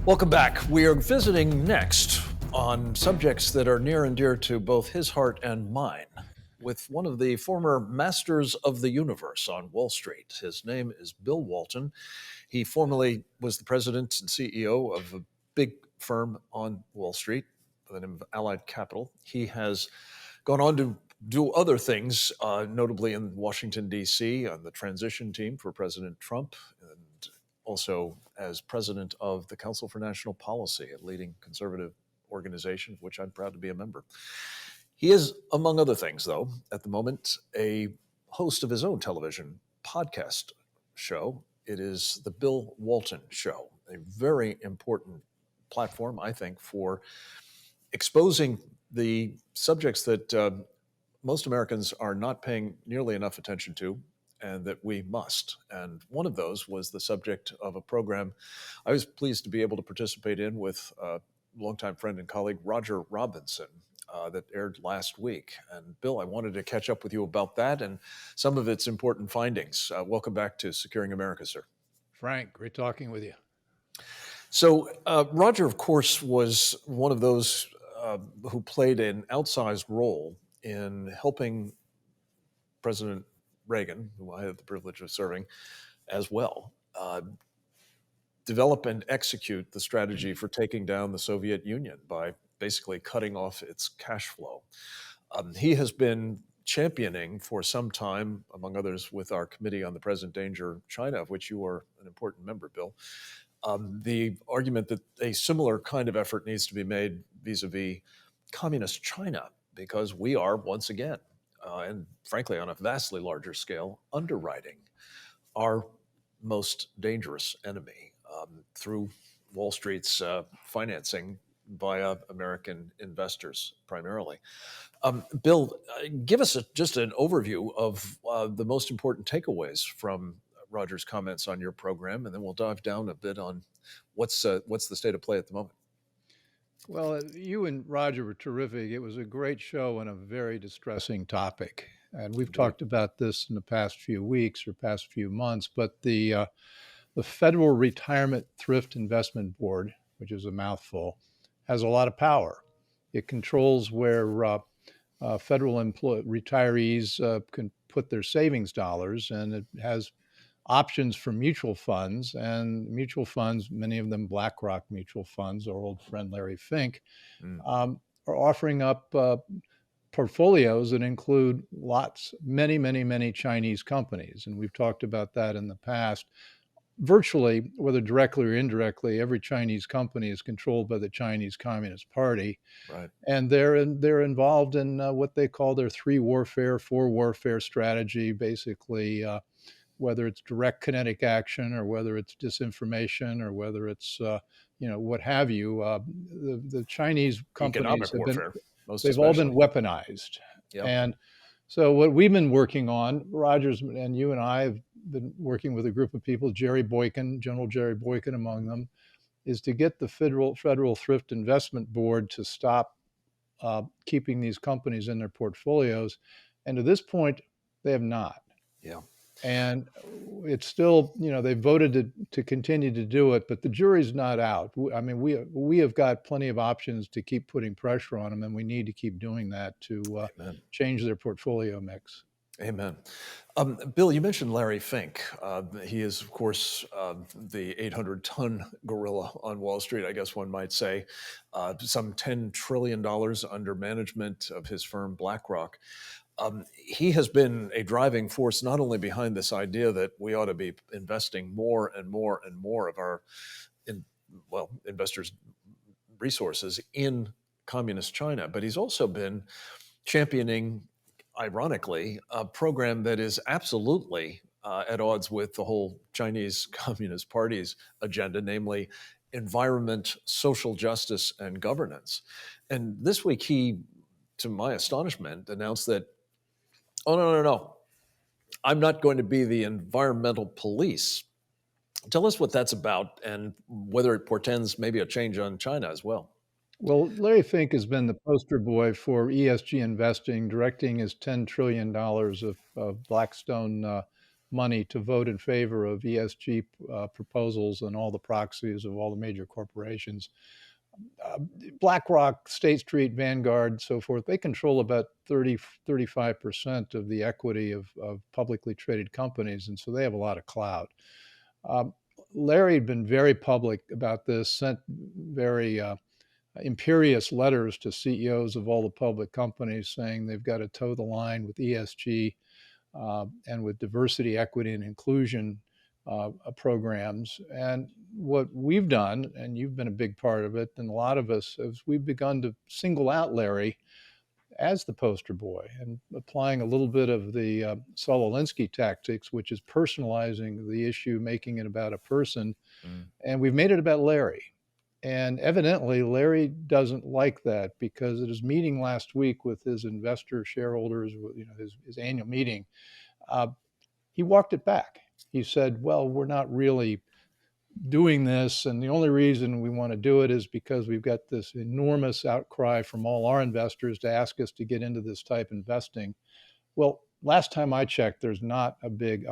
Welcome back. We are visiting next on subjects that are near and dear to both his heart and mine with one of the former masters of the universe on Wall Street. His name is Bill Walton. He formerly was the president and CEO of a big firm on Wall Street by the name of Allied Capital. He has gone on to do other things, notably in Washington, D.C., on the transition team for President Trump, and also as president of the Council for National Policy, a leading conservative organization of which I'm proud to be a member. He is, among other things, though, at the moment, a host of his own television podcast show. It is the Bill Walton Show, a very important platform, I think, for exposing the subjects that most Americans are not paying nearly enough attention to, and that we must. And one of those was the subject of a program I was pleased to be able to participate in with a longtime friend and colleague, Roger Robinson, that aired last week. And Bill, I wanted to catch up with you about that and some of its important findings. Welcome back to Securing America, sir. Frank, great talking with you. So, Roger, of course, was one of those who played an outsized role in helping President Reagan, who I had the privilege of serving as well, develop and execute the strategy for taking down the Soviet Union by basically cutting off its cash flow. He has been championing for some time, among others, with our Committee on the Present Danger China, of which you are an important member, Bill, the argument that a similar kind of effort needs to be made vis-a-vis communist China, because we are once again, and frankly on a vastly larger scale, underwriting our most dangerous enemy through Wall Street's financing via American investors primarily. Bill, give us just an overview of the most important takeaways from Roger's comments on your program, and then we'll dive down a bit on what's the state of play at the moment. Well, you and Roger were terrific. It was a great show and a very distressing topic. And we've talked about this in the past few weeks or past few months, but the Federal Retirement Thrift Investment Board, which is a mouthful, has a lot of power. It controls where federal retirees can put their savings dollars, and it has options for mutual funds. And mutual funds, many of them BlackRock mutual funds, our old friend Larry Fink, are offering up portfolios that include many Chinese companies. And we've talked about that in the past. Virtually, whether directly or indirectly, every Chinese company is controlled by the Chinese Communist Party. Right. And they're involved in what they call their four warfare strategy, basically, whether it's direct kinetic action or whether it's disinformation or whether it's, what have you. The Chinese companies Economic warfare, they've all been weaponized. Yep. And so what we've been working on, Rogers and you and I have been working with a group of people, General Jerry Boykin among them, is to get the Federal Thrift Investment Board to stop keeping these companies in their portfolios. And to this point, they have not. Yeah. And it's still, they voted to continue to do it, but the jury's not out. I mean, we have got plenty of options to keep putting pressure on them, and we need to keep doing that to change their portfolio mix. Amen. Bill, you mentioned Larry Fink. He is, of course, the 800-ton gorilla on Wall Street, I guess one might say, some $10 trillion under management of his firm BlackRock. He has been a driving force not only behind this idea that we ought to be investing more and more and more of our investors' resources in communist China, but he's also been championing, ironically, a program that is absolutely at odds with the whole Chinese Communist Party's agenda, namely environment, social justice, and governance. And this week he, to my astonishment, announced that, oh, no, I'm not going to be the environmental police. Tell us what that's about and whether it portends maybe a change on China as well. Well, Larry Fink has been the poster boy for ESG investing, directing his $10 trillion of Blackstone money to vote in favor of ESG proposals and all the proxies of all the major corporations. Uh, BlackRock, State Street, Vanguard, so forth, they control about 35% of the equity of publicly traded companies. And so they have a lot of clout. Um, Larry had been very public about this, sent very imperious letters to CEOs of all the public companies saying they've got to toe the line with ESG and with diversity, equity, and inclusion programs. And what we've done, and you've been a big part of it, and a lot of us, is we've begun to single out Larry as the poster boy and applying a little bit of the Saul Alinsky tactics, which is personalizing the issue, making it about a person. And we've made it about Larry. And evidently, Larry doesn't like that, because at his meeting last week with his investor shareholders, his annual meeting, uh, he walked it back. He said, well, we're not really doing this. And the only reason we want to do it is because we've got this enormous outcry from all our investors to ask us to get into this type investing. Well, last time I checked, there's not a big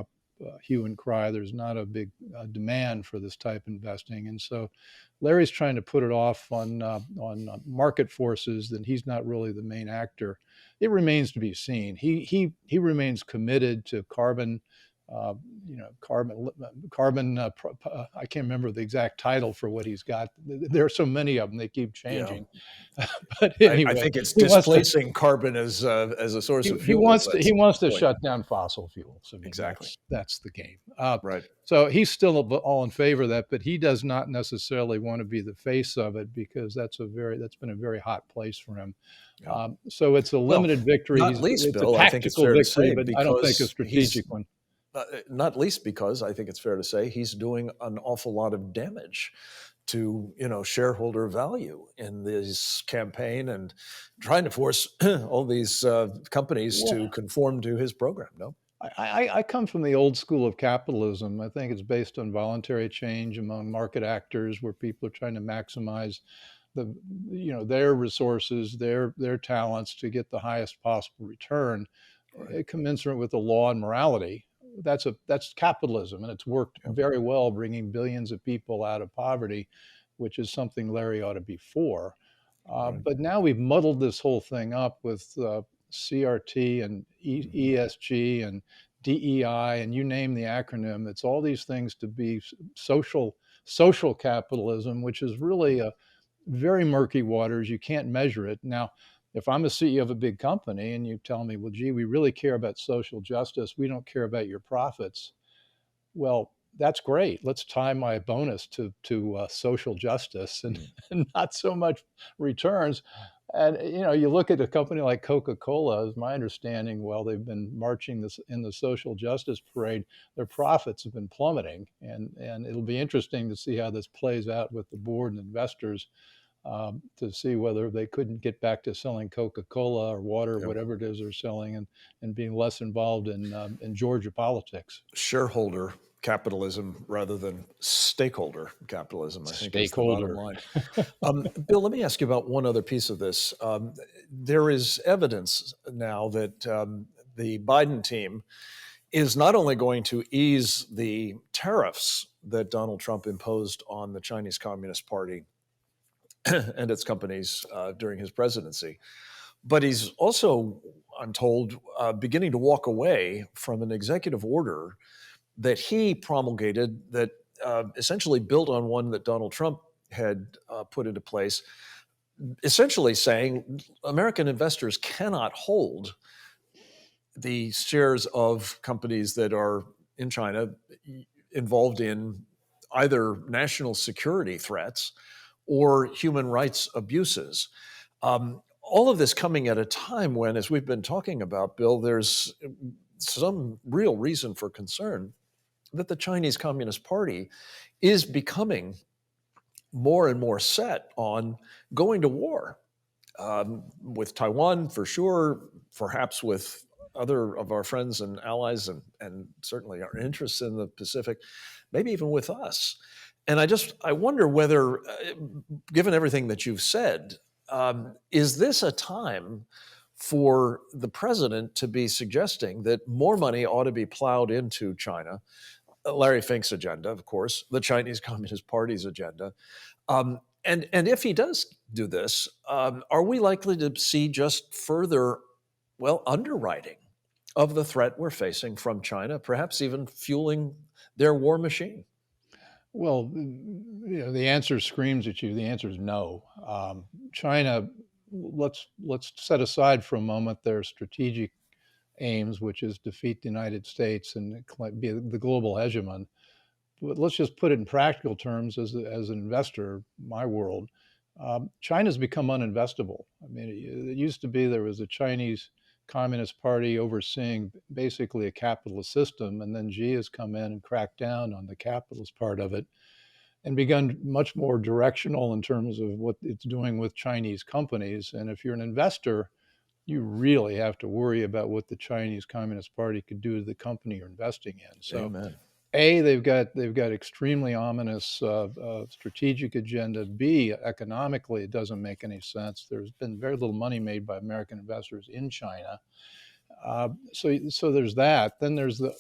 hue and cry. There's not a big demand for this type of investing. And so Larry's trying to put it off on market forces, that he's not really the main actor. It remains to be seen. He remains committed to carbon. Carbon. I can't remember the exact title for what he's got. There are so many of them; they keep changing. Yeah. But anyway, I think it's displacing carbon as a source of fuel. He wants to shut down fossil fuels. I mean, exactly. That's the game. Right. So he's still all in favor of that, but he does not necessarily want to be the face of it, because that's been a very hot place for him. Yeah. So it's a limited victory. Not least, it's Bill, a I think it's fair victory, to say, but I don't think a strategic one. Not least because I think it's fair to say he's doing an awful lot of damage to shareholder value in this campaign, and trying to force all these companies to conform to his program. No, I come from the old school of capitalism. I think it's based on voluntary change among market actors, where people are trying to maximize their resources, their talents, to get the highest possible return, commensurate with the law and morality. That's capitalism, and it's worked very well, bringing billions of people out of poverty, which is something Larry ought to be for. But now we've muddled this whole thing up with CRT and ESG and DEI, and you name the acronym. It's all these things to be social capitalism, which is really a very murky waters. You can't measure it. Now, if I'm a CEO of a big company and you tell me, well, gee, we really care about social justice, we don't care about your profits. Well, that's great. Let's tie my bonus to social justice and not so much returns. And you look at a company like Coca-Cola, is my understanding, while they've been marching in the social justice parade, their profits have been plummeting. And it'll be interesting to see how this plays out with the board and investors, to see whether they couldn't get back to selling Coca-Cola or water, or whatever it is they're selling, and being less involved in Georgia politics. Shareholder capitalism rather than stakeholder capitalism, I think, is the bottom line. Bill, let me ask you about one other piece of this. There is evidence now that the Biden team is not only going to ease the tariffs that Donald Trump imposed on the Chinese Communist Party and its companies during his presidency, but he's also, I'm told, beginning to walk away from an executive order that he promulgated that essentially built on one that Donald Trump had put into place, essentially saying American investors cannot hold the shares of companies that are in China involved in either national security threats or human rights abuses. All of this coming at a time when, as we've been talking about, Bill, there's some real reason for concern that the Chinese Communist Party is becoming more and more set on going to war with Taiwan, for sure, perhaps with other of our friends and allies, and certainly our interests in the Pacific, maybe even with us. And I wonder whether, given everything that you've said, is this a time for the president to be suggesting that more money ought to be plowed into China. Larry Fink's agenda, of course, the Chinese Communist Party's agenda. And if he does do this, are we likely to see just further, well, underwriting of the threat we're facing from China, perhaps even fueling their war machine? Well, the answer screams at you. The answer is no. China, let's set aside for a moment their strategic aims, which is defeat the United States and be the global hegemon. But let's just put it in practical terms as an investor, my world. China's become uninvestable. I mean, it used to be there was a Chinese Communist Party overseeing basically a capitalist system, and then Xi has come in and cracked down on the capitalist part of it and begun much more directional in terms of what it's doing with Chinese companies. And if you're an investor, you really have to worry about what the Chinese Communist Party could do to the company you're investing in. So, Amen. A, they've got extremely ominous strategic agenda. B, economically, it doesn't make any sense. There's been very little money made by American investors in China. So there's that. Then there's the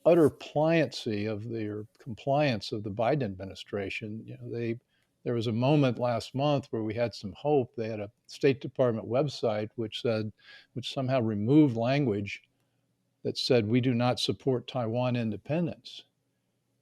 utter pliancy of their compliance of the Biden administration. There was a moment last month where we had some hope. They had a State Department website which somehow removed language that said we do not support Taiwan independence.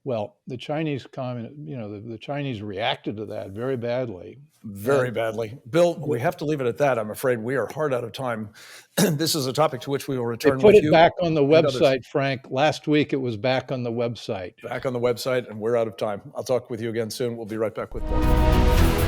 Well, the Chinese the Chinese reacted to that very badly. Very badly. Bill, we have to leave it at that. I'm afraid we are hard out of time. This is a topic to which we will They return put with it you. back on the and others. website, Frank. Last week it was back on the website. Back on the website, and we're out of time. I'll talk with you again soon. We'll be right back with more.